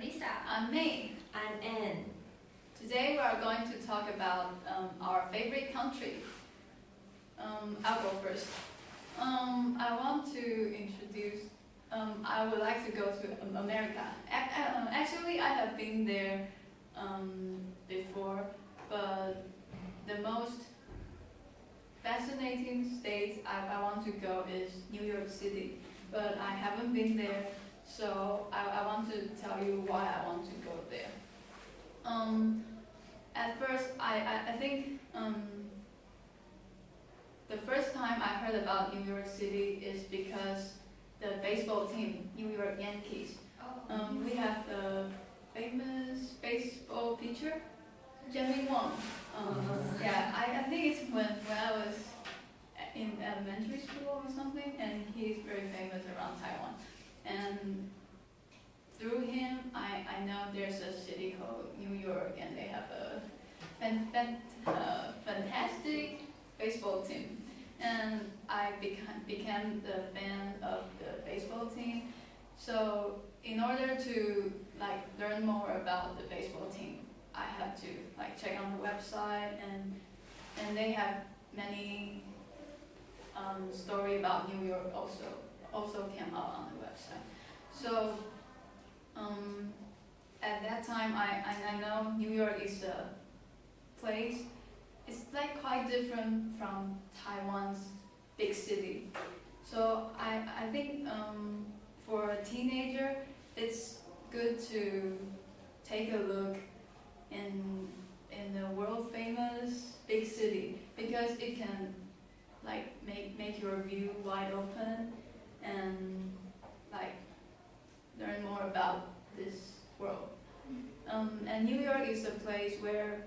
Lisa. I'm May. I'm Anne. Today we are going to talk about our favorite country. I'll go first. I want to introduce, I would like to go to America. Actually, I have been there before, but the most fascinating state I want to go is New York City, but I haven't been there, so I want to tell you why I want to go there. At first, I think the first time I heard about New York City is because the baseball team, New York Yankees. We have the famous baseball pitcher, Jimmy Wong. Yeah, I think it's when I was in elementary school or something, and he's very famous around Taiwan. And through him, I know there's a city called New York, and they have a fantastic baseball team. And I became the fan of the baseball team. So in order to learn more about the baseball team, I had to check on the website, and they have many story about New York also came out on the website. So at that time, I know New York is a place. It's quite different from Taiwan's big city. So I think for a teenager, it's good to take a look in the world famous big city, because it can make your view wide open and learn more about this world. And New York is a place where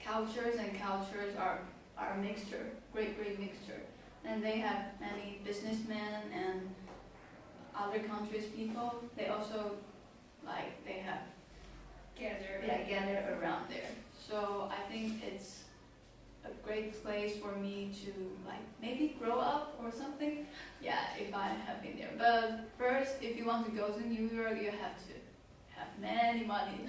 cultures are a mixture, great mixture. And they have many businessmen and other countries people. They also they have gather around there. So I think it's a great place for me to maybe grow up or something. Yeah, if I have been there. But first, if you want to go to New York, you have to have many money.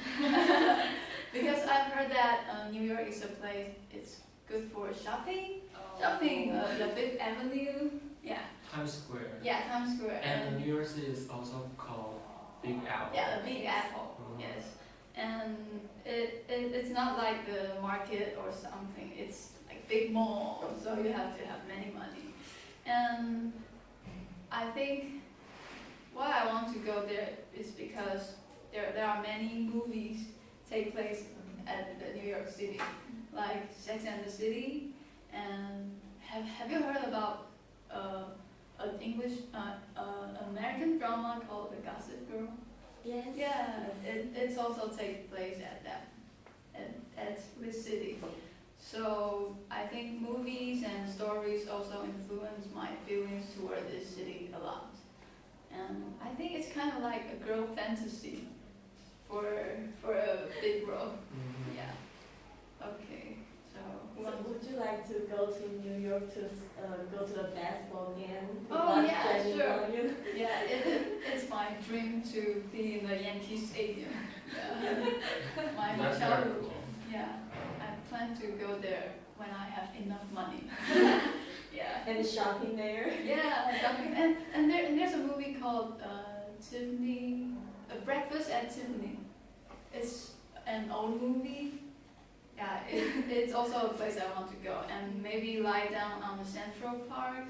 Because I've heard that New York is a place, it's good for shopping. Shopping, the Fifth Avenue. Yeah. Times Square. Yeah, Times Square. And New York City is also called Big Apple. Yeah, the Big Apple. Yes. And it's not like the market or something. It's big mall, so you have to have many money. And I think why I want to go there is because there are many movies take place at the New York City, like Sex and the City. And have you heard about an American drama called The Gossip Girl? Yes. Yeah, it's also take place at this city. So I think movies and stories also influence my feelings toward this city a lot. And I think it's kind of like a girl fantasy for a big world. Yeah. Okay. So would you like to go to New York to go to a basketball game? Oh yeah, Jenny sure. Williams? Yeah, it's my dream to be in the Yankee Stadium. Yeah. My That's very childhood. cool. Yeah, I plan to go there when I have enough money. Yeah. And shopping there? Yeah, shopping. And there's a movie called Tiffany, Breakfast at Tiffany. It's an old movie. Yeah, it's also a place I want to go, and maybe lie down on the Central Park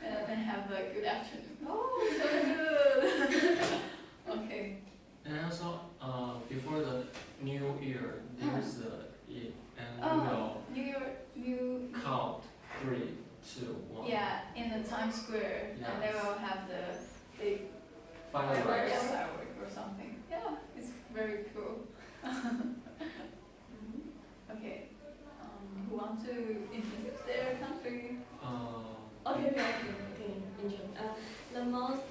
and have a good afternoon. Oh, so good. Okay. And also, before the New Year, there's New York, count 3, 2, 1. Yeah, in the Times Square, Yes. and they will have the big Fireworks. firework or something. Yeah, it's very cool. Okay. Who wants to introduce their country? Okay, intro. The most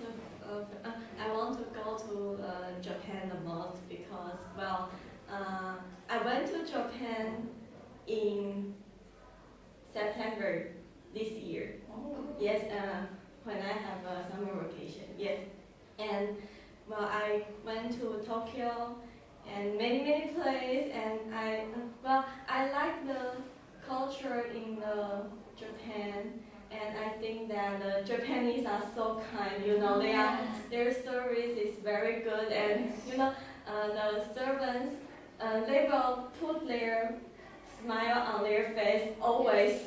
I want to go to Japan the most because, well, I went to Japan in September this year. Oh. Yes, when I have a summer vacation. Yes, and well, I went to Tokyo and many places, and I like the culture in the Japan, and I think that the Japanese are so kind. Their service is very good, and the servants they will put their smile on their face always,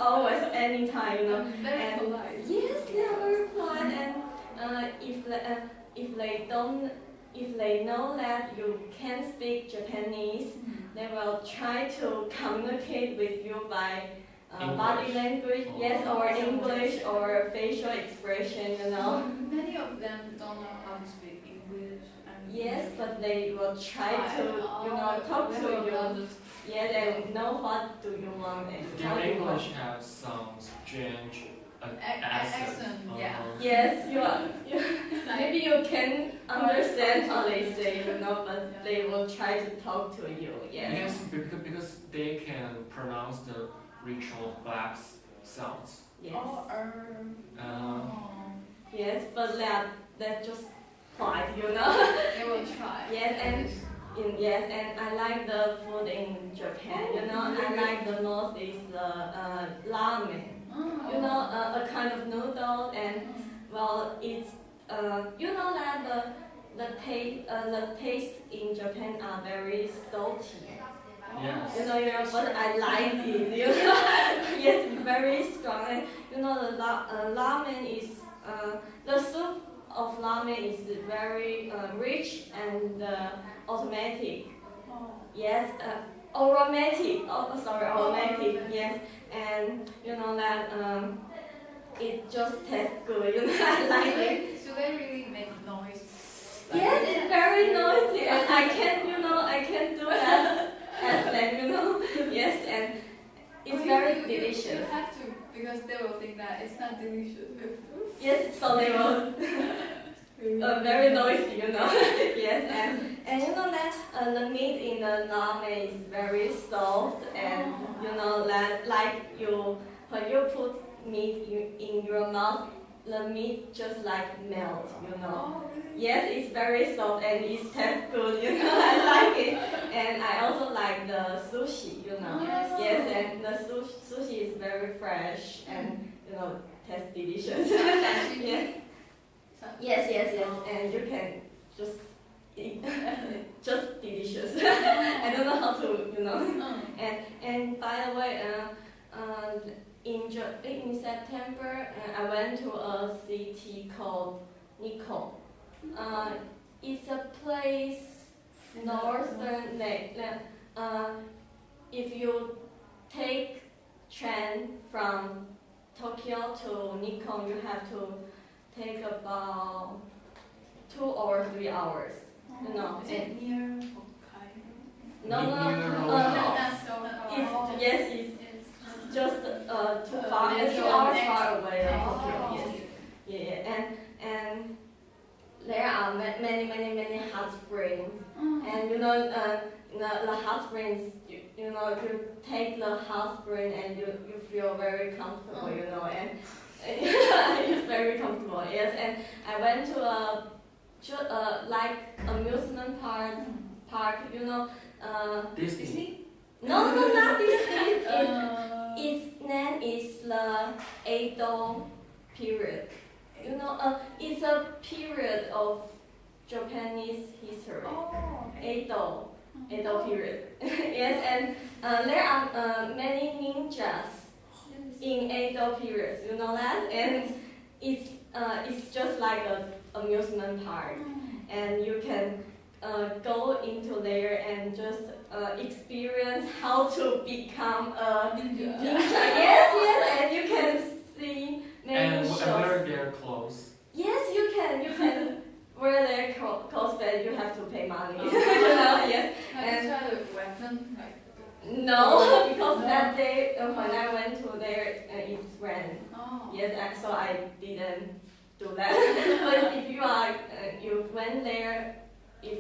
always anytime. Very And polite. yes, they are very polite, and if they don't, if they know that you can speak Japanese, they will try to communicate with you by body language, yes, or English or facial expression. Many of them don't know how to speak English. Yes, but they will try to, talk to you. Yes, and know what do you want and how Their you English want. has some strange Accent, accent. yeah. Yes, maybe you can understand how they say, but they will try to talk to you. Yes. Yes, because they can pronounce the ritual flaps sounds. Yes. Yes, but they're just quiet, They will try. Yes, and I like the food in Japan. I like the most is the ramen. A kind of noodle, and it's that the taste in Japan are very salty. Yes. But I like it. Yes, it's very strong. And the ramen is the soup of ramen is very rich and automatic. Yes, aromatic. Oh, sorry, aromatic. Yes, and that it just tastes good. I like it. Do they really make noise? Yes, it's very noisy, and I can do that as them. Yes, and it's very delicious. You have to, because they will think that it's not delicious. Yes, so they will. Very noisy, Yes, and that the meat in the ramen is very soft, and that when you put meat in your mouth, the meat just like melt, Oh, really? Yes, it's very soft and it tastes good, I like it, and I also like the sushi, Yes, and the sushi is very fresh and tastes delicious. Yes. Yes, and you can just eat, just delicious. I don't know how to, And by the way, in September, I went to a city called Nikko. It's a place northern. If you take train from Tokyo to Nikko, you have to take about 2 or 3 hours. Is it near Hokkaido? No. It's just too far. 2 hours far away from Tokyo. Yes. Yeah. And there are many hot springs. And the hot springs. You take the hot spring and you feel very comfortable. And it's very comfortable. Yes. And I went to a like amusement park. Disney. No, not Disney. Its name is the Edo period. It's a period of Japanese history. Edo period. Yes, and there are many ninjas in Edo periods. You know that, and it's just like a amusement park, and you can go into there and just experience how to become a ninja. Yes, and you can see many shows. And wear their clothes. Yes, you can wear their clothes, but you have to pay money. Yes. Have you tried a weapon? No, because that day when I went to there, it rained. Yes, so I didn't do that. But if you went there, if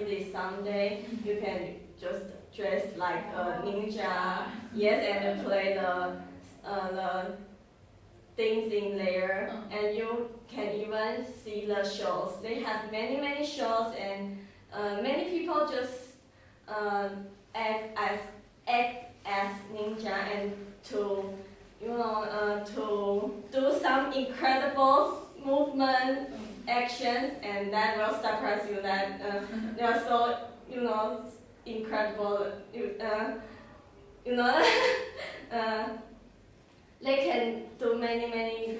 it is Sunday, you can just dress like a ninja. Yes, and play things in there, and you can even see the shows. They have many shows, and many people just act as ninja and to to do some incredible movement actions, and that will surprise you that they are so incredible. They can do many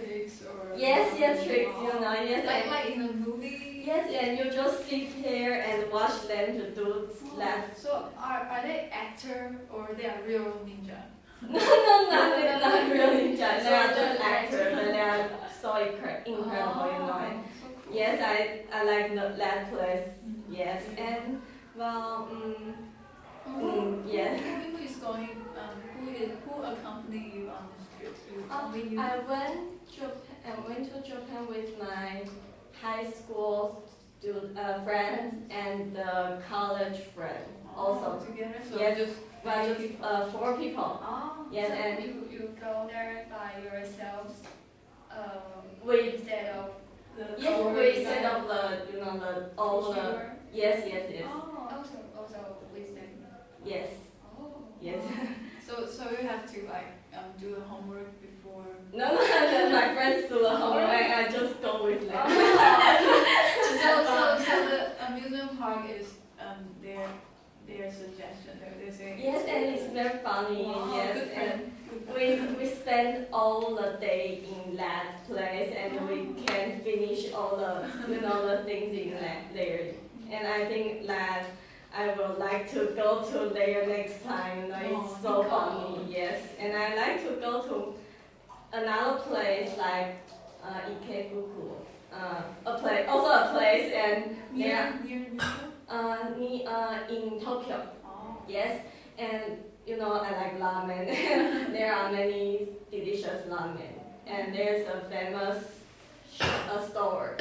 Tricks or yes tricks, yes, like in a movie. yes, and you just sit here and watch them to do that. So are they actor or they are real ninja? No, not real ninja. They are just actors, but they are so incredible, So cool. Yes, I like that place. Yes, and well, yeah. Who is going? Who accompany you on this trip? Only you? I went to Japan with my high school friends and the college friend also. Together. So Yes, just but just 4 people. Oh. Yes, So and you go there by yourselves we instead of the yes tour we guide? set up the all the Tour? yes. Oh. Also with them. Yes. Oh. Yes. So you have to like do the homework before. No, my friends do the homework. I just go with them. So the amusement park is their suggestion. They say. Yes, and it's very funny. Wow, Yes, good and friend. we spend all the day in that place, and we can finish all the the things in that there. And I think that I would like to go to there next time. It's so funny. Yes, and I like to go to another place like Ikebuku. Also a place, and Near in Tokyo. Oh. Yes, and I like ramen. There are many delicious ramen, and there's a famous store.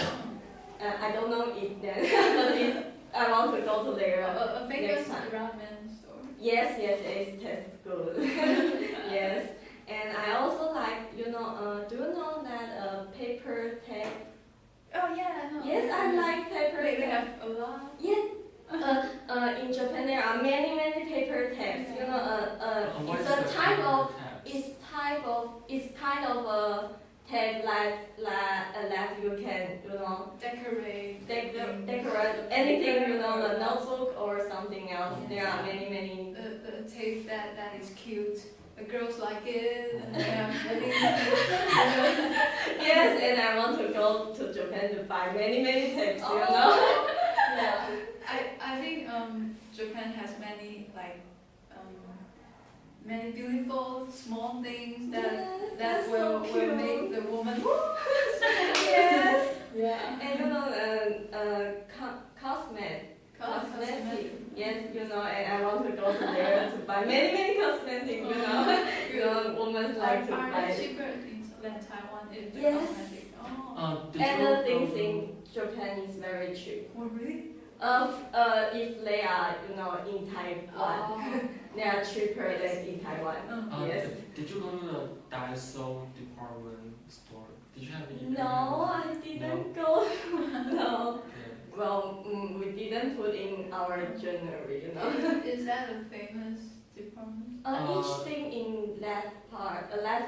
I don't know if then, but I want to go to there. A famous next time. ramen store. Yes, it tastes good. Yes, and I also like do you know that paper tag? Oh yeah, I know. Yes, I like paper. They tag. have a lot. Yes. In Japan there are many paper tags. What It's is a the type of tax? it's kind of a tag that you can Decorate. decorate anything, a notebook or something else. There are many. The tape that is cute. The girls like it, and they have wedding. Yes, and I want to go to Japan to buy many tapes. Yeah. I think Japan has many many beautiful small things that that's will so cute. make the woman. Yes. Yeah. And cosmetic. Yes, and I want to go to there to buy many cosmetics. Women like to Are buy they it. cheaper than Taiwan if the Yes. cosmetic? Oh. Did And you the things go- in Japan is very cheap. Oh really? If they are, in Taiwan, they are cheaper than in Taiwan. Yes. Did you go to the Daiso department store? Did you have any? No, I didn't go. No. Okay. Well, we didn't put in our itinerary. Is that a famous department? Each thing in that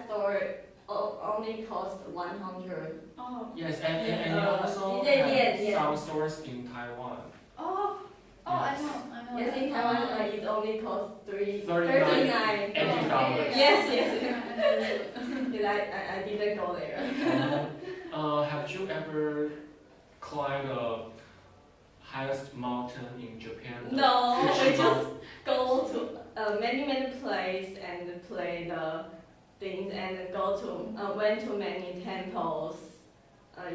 store only cost 100. Oh. Yes, and you also yes. have some stores in Taiwan. Oh. Oh, I know. Yes, in Taiwan it only costs 39. $80. Yes. Yeah. I didn't go there. Have you ever climbed the highest mountain in Japan? No, we Chih-Yu just go to many places and play the things and went to many temples.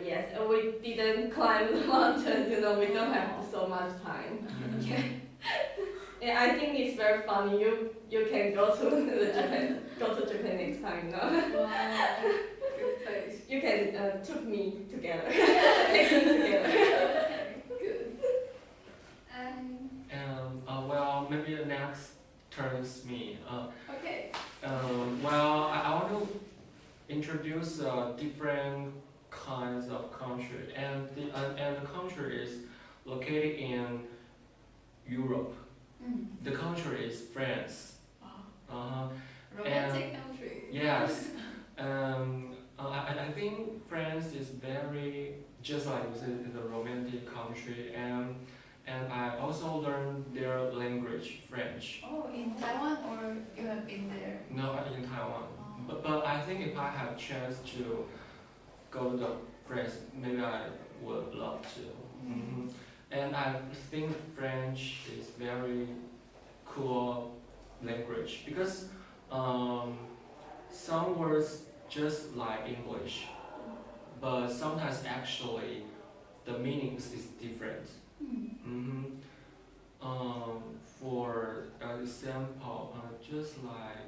Yes, and we didn't climb the mountain. We don't have so much time. Yeah, I think it's very funny. You can go to Japan next time. No? Wow. Good place. You can took me together. Take me together. Good. Well, maybe the next turn is me. Okay. Well, I want to introduce different kinds of country, and the country is located in Europe. The country is France. Wow. Romantic And country. yes, I think France is very just like you said, is a romantic country, and I also learned their language, French. Oh, in Taiwan or you have been there? No, in Taiwan. Oh. But I think if I have chance to go to France, maybe I would love to. And I think French is very cool language because some words just like English, but sometimes actually the meanings is different. For example, just like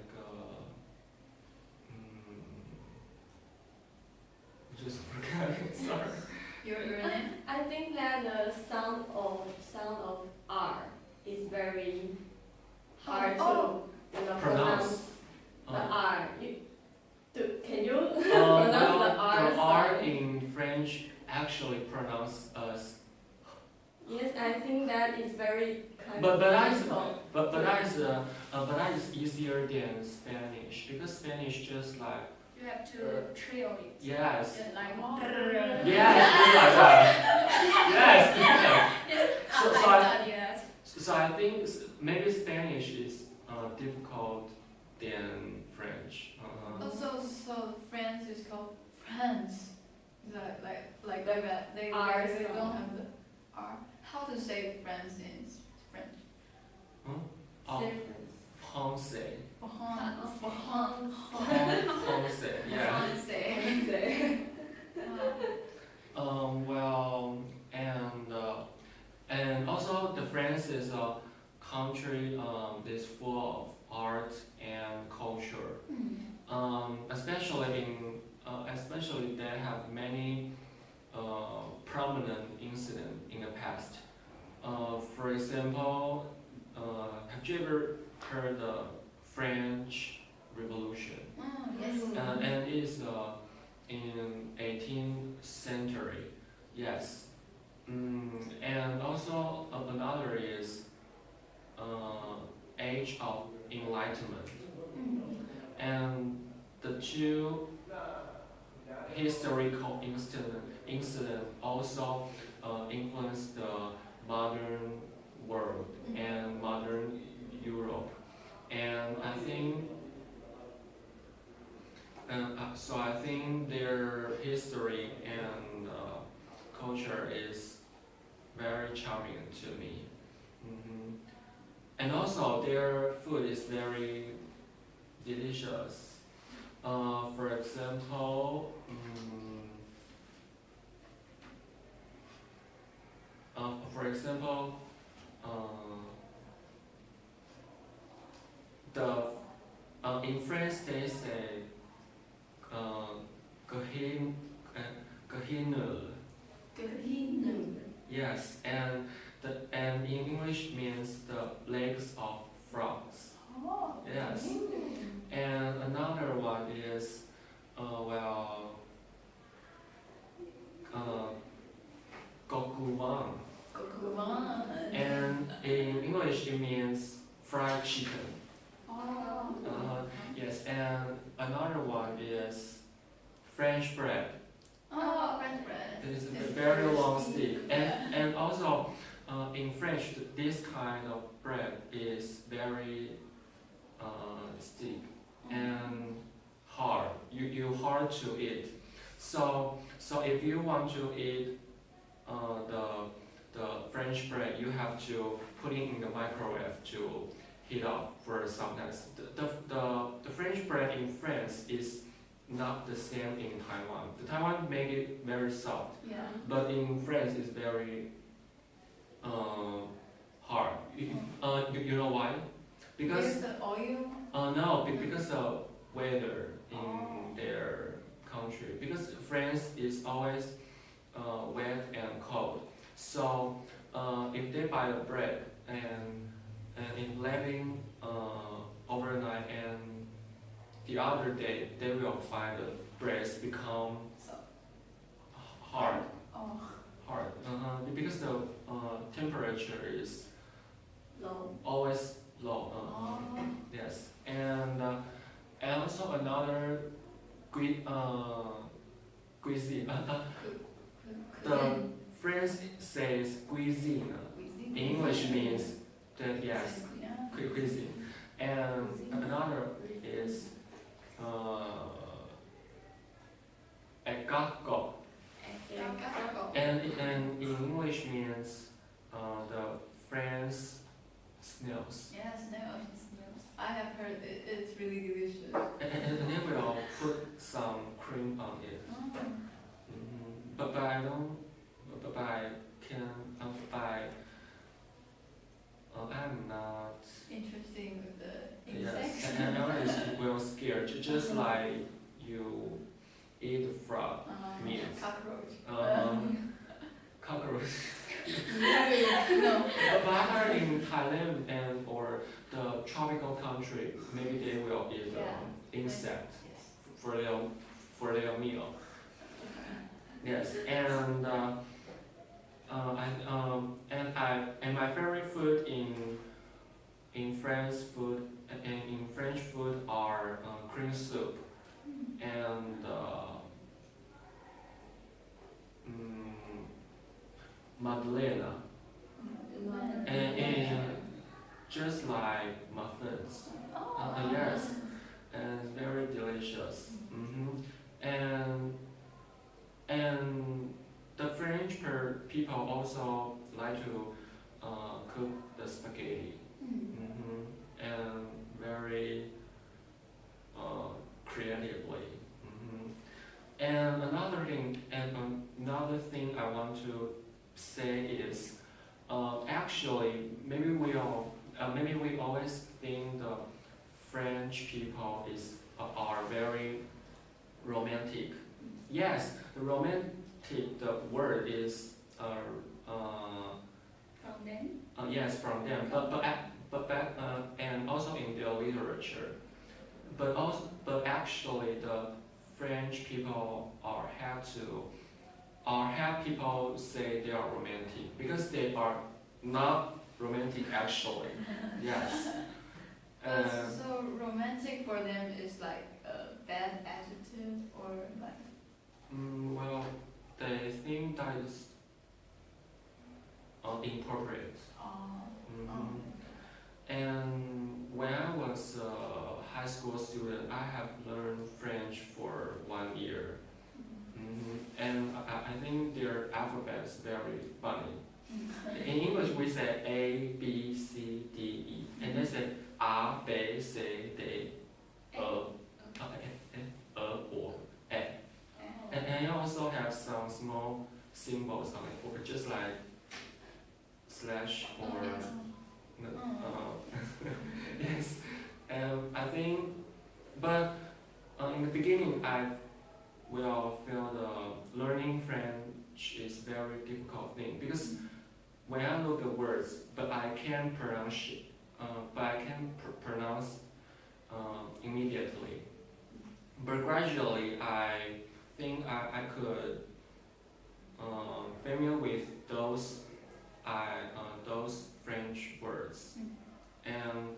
just forgot it. Sorry. Your name? I think that the sound of R is very hard Oh. to Pronounce. the R. Can you Well, pronounce the R? the R sound? in French actually pronounce as. Yes, I think that is very kind But of that is difficult. but that is easier than Spanish because Spanish just like You have to trio it. yes. Yeah, like Yes, just like that. Yes. Yes, So I I study that. so I think maybe Spanish is difficult than French. Also, so France is called France. Like that. They R they don't sound. have the R. How to say France in French? Oh, Difference. Francais. France. Francais. Yeah. Well, and also the France is a country is full of art and culture. Especially they have many prominent incidents in the past. For example, have you ever heard the French Revolution? Yes. And it's in 18th century. Yes. And also another is Age of Enlightenment. And the two historical incident also influenced the modern world and modern Europe. And I think so I think their history and culture is very charming to me. And also their food is very delicious. For example, the in France they say Gahin, Gahinul. Yes, and in English means the legs of frogs. Oh. Yes, and another one is Gokuwan, and in English it means fried chicken. Yes, and another one is French bread. French bread. It is a very long stick, and also in French this kind of bread is very stick and hard. You hard to eat. So if you want to eat the French bread, you have to put it in the microwave to heat up for some times. The French bread in France is not the same in Taiwan. The Taiwan make it very soft, Yeah. but in France it's very hard. You know why? Because the oil. no, because of weather in their country. Because France is always wet and cold. So if they buy the bread and if leaving overnight and the other day they will find the breads become So, hard. oh, Hard. Because the temperature is Low. always low. oh, Yes. And also another cuisine. The French says cuisine. In English means that yes, cuisine. And another is escargot. And in English means the French snails. Yes, snails. I have heard it's really delicious. And they will put some cream on it. But I don't. But I can. I'm not. Interesting with the Yes. insects. And I always will scared. Just like you eat frog meat. Cockroach. Cockroach. No. But in Thailand and or the tropical country, maybe they will eat insect Yes. for their meal. Yes, and and my favorite food in French food are cream soup and madeleine, and just like muffins. Yes, and very delicious. And the French people also like to cook the spaghetti. And very creatively. And another thing I want to say is actually maybe we always think the French people are very romantic. Yes, the romantic, the word is From them? yes, from them, and also in their literature. But actually, the French people have people say they are romantic because they are not romantic actually. Yes. So romantic for them is like a bad attitude or like. Well, they think that is inappropriate. And when I was a high school student, I have learned French for 1 year. And I think their alphabet is very funny. In English, we say A, B, C, D, E. And they say A, B, C, D, O, E. And I also have some small symbols on it, or just like slash or yes. I think, but in the beginning, I will feel the learning French is very difficult thing because when I look at words, but I can't pronounce it, pronounce immediately. But gradually, I think I could familiar with those French words, and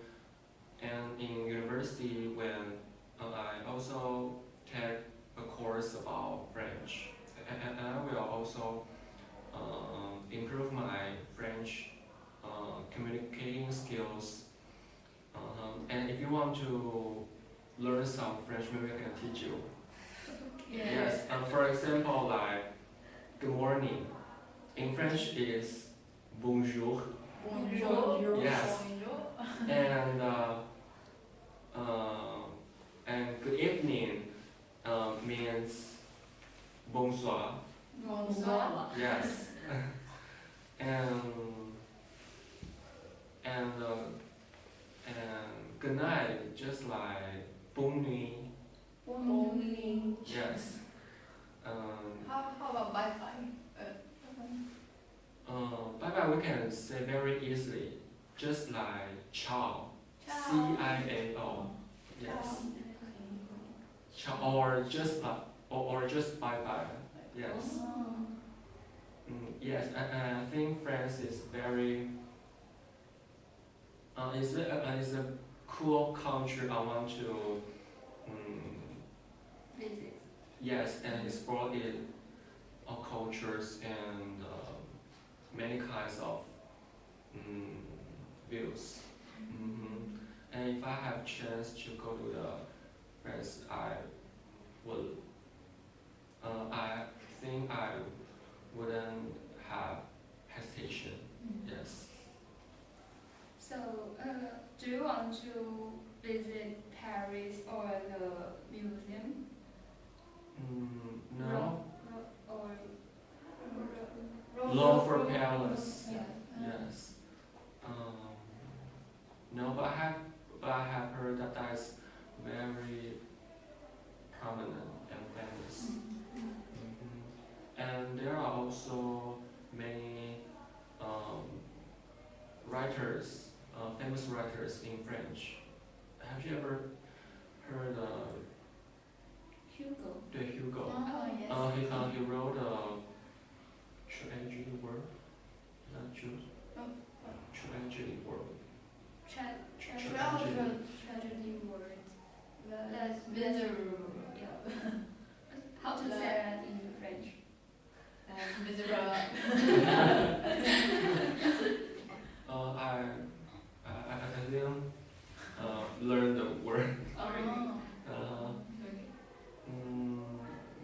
in university when I also take a course about French, and I will also improve my French communicating skills. And if you want to learn some French, maybe I can teach you. Yes. For example, like good morning. In French is bonjour. Bonjour. Yes. And good evening means bonsoir. Bonsoir. Yes. and good night, just like bonne nuit. Only. Yes. How about bye bye? Bye bye we can say very easily, just like ciao. Ciao. CIAO. Yes. or just bye bye. Yes. Oh. Yes, and I think France is very is a cool country. I want to Visit. yes, and explore it, cultures and many kinds of views. And if I have chance to go to the France, I would. I think I wouldn't have hesitation. Yes. So, do you want to visit Paris or the museum? No. Or Louvre Palace. yeah. Yes. No, but I have heard that that's very prominent and famous. And there are also many writers, famous writers in French. Have you ever heard Hugo. Hugo? Oh, yes. He wrote Tragedy World. Is that true? Tragedy World. Tragedy word. That's miserable. Yeah. How to say that in French? Miserable. I didn't learn the word. Oh.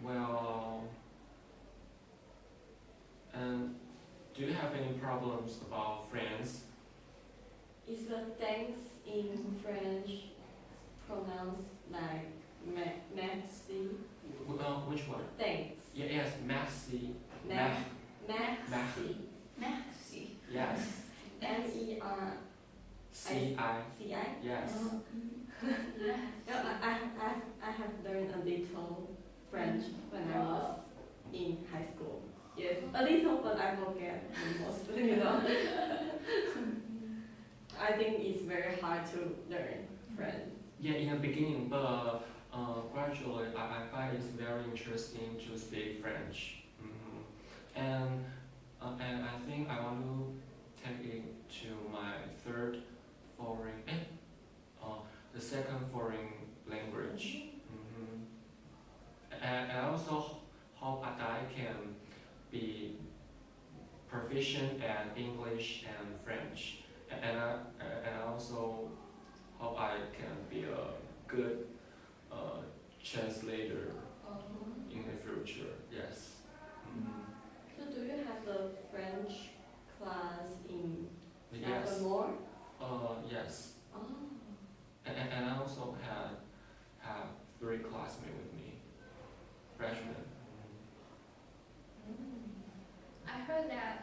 Well, and do you have any problems about France? Is the thanks in French pronounced like merci? Which one? Thanks. Yes, merci. Merci. Merci. Yes. M-E-R-C-I? C-I. Yes. I have learned a little French when I was in high school. Yes, a little, but I forget most, you know. I think it's very hard to learn French. Yeah, in the beginning, but gradually I find it's very interesting to speak French. And I think I want to take it to my third foreign, the second foreign language. And I also hope that I can be proficient at English and French. And I also hope I can be a good translator in the future. Yes. So do you have the French class in Yes. Evermore? Yes. Oh. And I also have 3 classmates with me, freshmen. I heard that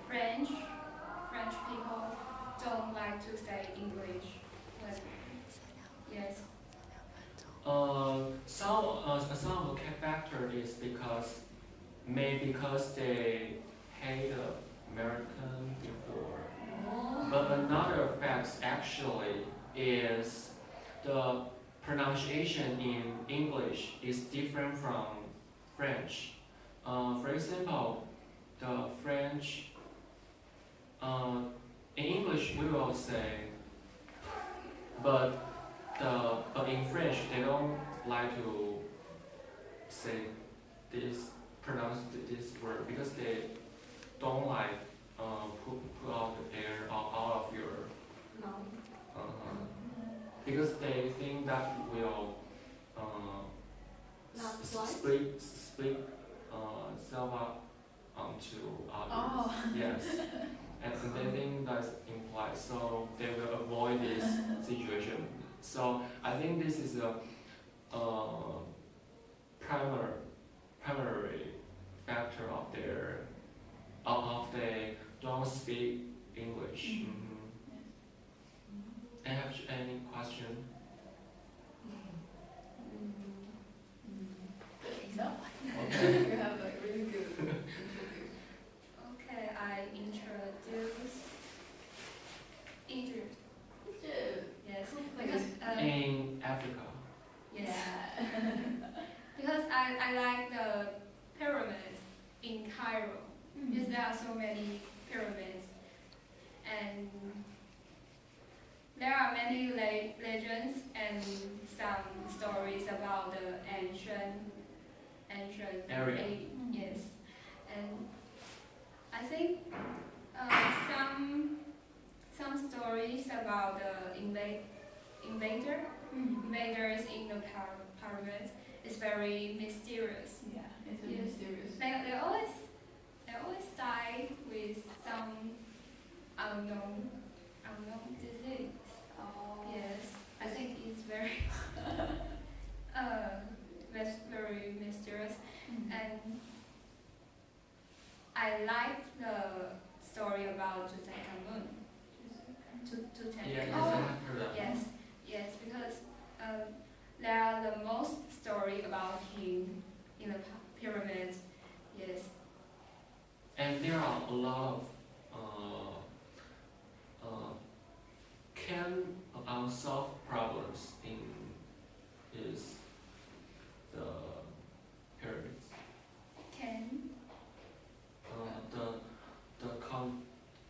French people don't like to say English. But yes. Some of the factor is because they hate American before. But another fact actually is the pronunciation in English is different from French. For example, the French in English we will say, but in French they don't like to say pronounce this word because they don't like put out the air out of your because they think that will split self up onto others. Oh. Yes. And they think that's implied, so they will avoid this situation. So I think this is a primary factor of they don't speak English. Have any question? Okay. You have like really good interview. Okay, I introduce Egypt. Yes. Like Because In Africa. yes. Yeah. Cairo. Because there are so many pyramids, and there are many legends and some stories about the ancient Area. Yes, and I think some stories about the invaders in the pyramids is very mysterious. Yeah, it's Yes. mysterious. They always die with some unknown disease. Oh. Yes, I think it's very very mysterious, and I like the story about Tutankhamun. Yeah, yes, I Tutankhamun. have heard that. Yes, because there are the most story about him in the pyramids. Yes. And there are a lot of can unsolved problems in is the pyramids. Can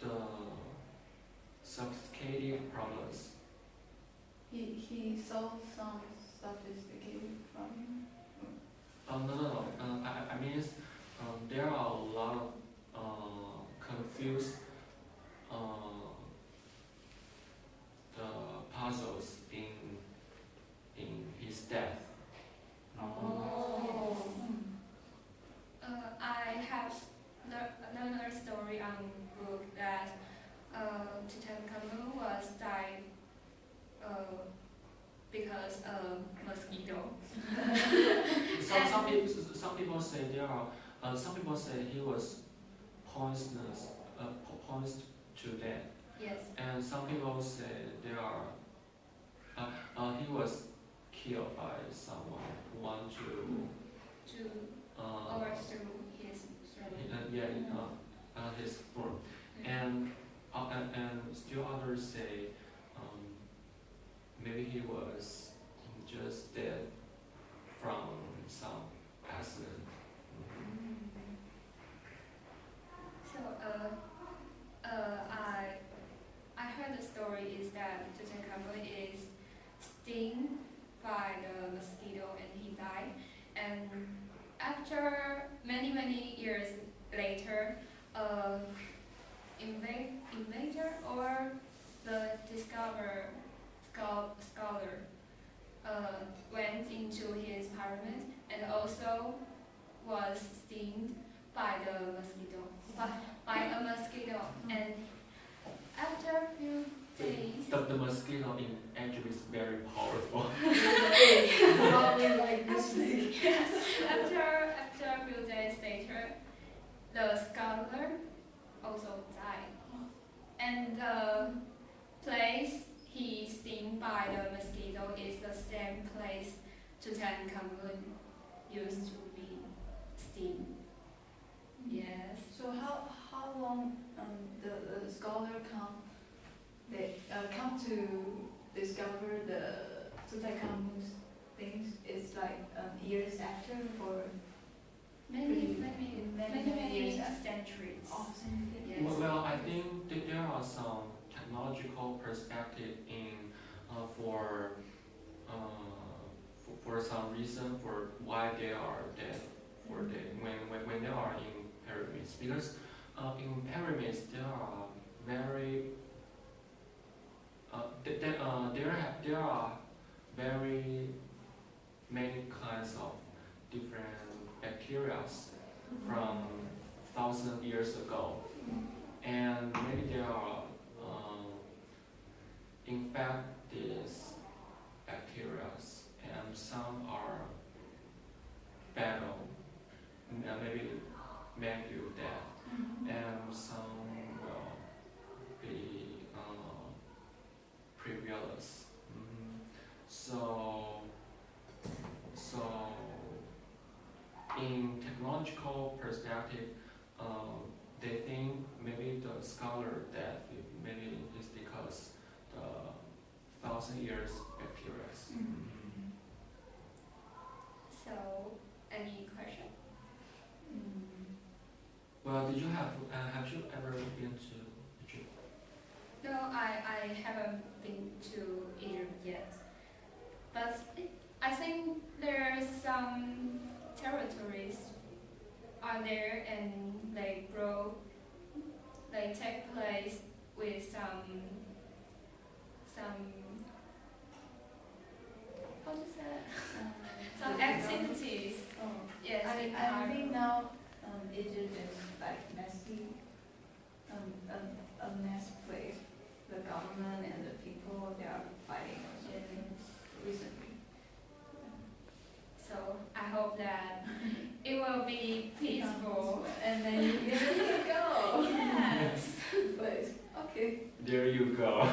The sophisticated problems. He solved some sophisticated problem. No. I mean, there are a lot of confused the puzzles in his death. Oh. I have learned a story on book that Tutankhamun was died because of mosquito. Some people say there are some people say he was poisonous poisoned to death, Yes. and some people say there are he was killed by someone who want To overthrow his throne. his throne, and still others say maybe he was just dead from some accident. So I heard the story is that Tutankhamun is stung by the mosquito and he died, and after many years later, inventor or the scholar went into his pyramid and also was stung by the mosquito, by a mosquito, and after a few days, The mosquito in actually is very powerful. Probably like this big. after a few days later, the scholar also died, and the place he stung by the mosquito is the same place Tutankhamun used to be stung. Yes. So how long the scholar come to discover the Tutankhamun's things? It's like years after or Many years after. centuries. Awesome. Yes. Well, I think that there are some technological perspective in for some reason for why they are dead or when they are in pyramids, because in pyramids there are very there are very many kinds of different bacteria from 1,000 years ago, and maybe there are infect these bacteria, and some are battle, maybe make you dead, and some will be previous. So in technological perspective, they think maybe the scholar death maybe is because the 1,000 years bacteria. So, any question? But did you have you ever been to Egypt? No, I haven't been to Egypt yet. But I think there are some territories are there and they take place with some how to say it? Some activities. Oh. Yes, in I Cairo. think now Egypt is like messy, a mess place. The government and the people, they are fighting or something recently. So I hope that it will be peaceful. And then you can go. Yes. Place. Okay. There you go.